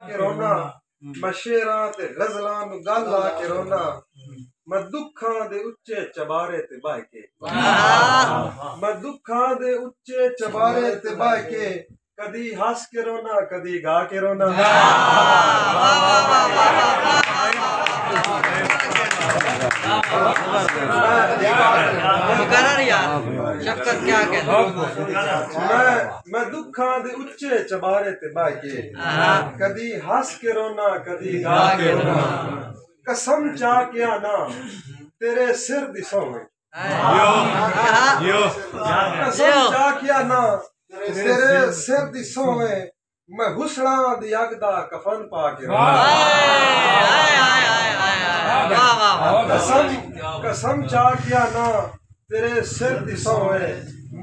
के रोना मैं शेरां ते गज़लां नू गल ला के रोना मैं दुखां दे उच्चे चबारे ते बाह के मैं दुखां दे उच्चे चबारे ते बाह के कदी हंस के रोना कदी गा के रोना शफकत क्या कहते मैं दुखां दे उच्चे चबारे ते बाह के कदी हंस के रोना कदी गा के रोना कसम चा के आना तेरे सिर दी सोवे कसम चा के आना तेरे सिर दी सोवे मैं हुसना दी अग दा कफन पा के कसम चा के आना तेरे सिर दी सोवे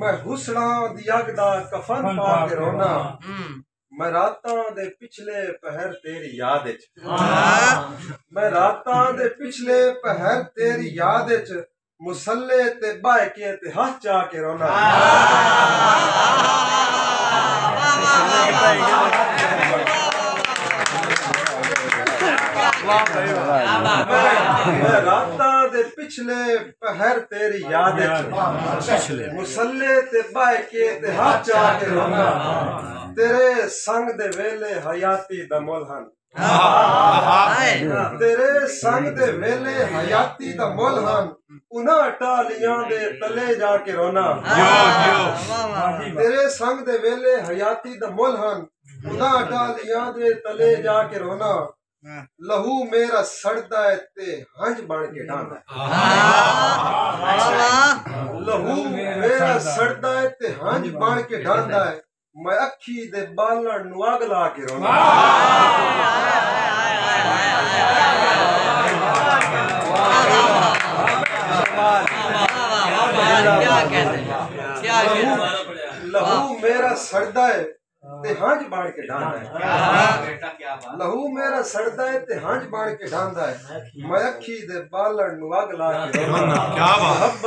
मैं हुसना दी अग दा कफन पा के रोना मैं रातां दे पिछले पहर तेरी याद विच मैं रातां दे पिछले पहर तेरी याद विच मुसल्ले ते बाह के ते हाथ चा के रोना मैं रातां दे पिछले पहर तेरी याद विच मुसल्ले ते बाह के ते हाथ चा के रोना तेरे संग दे वेले हयाती दा मुल हन तेरे संग दे वेले हयाती दा मुल हन उन्हां टालियां दे तले जाके रोना तेरे संग दे वेले हयाती दा मुल हन उन्हां टालियां दे तले जाके रोना लहू मेरा सड़दा है ते हंज बन के ढांदा लहू मेरा सड़दा है ते हंज बन के ढांदा है मैं अखी दे बालन नू अग ला के रोना लहू मेरा सड़दा है ते हंज बाण के ढांदा है लहू मेरा सड़दा है ते हंज बाण के ढांदा है मैं अखी दे बालन नू अग ला के रोना क्या बात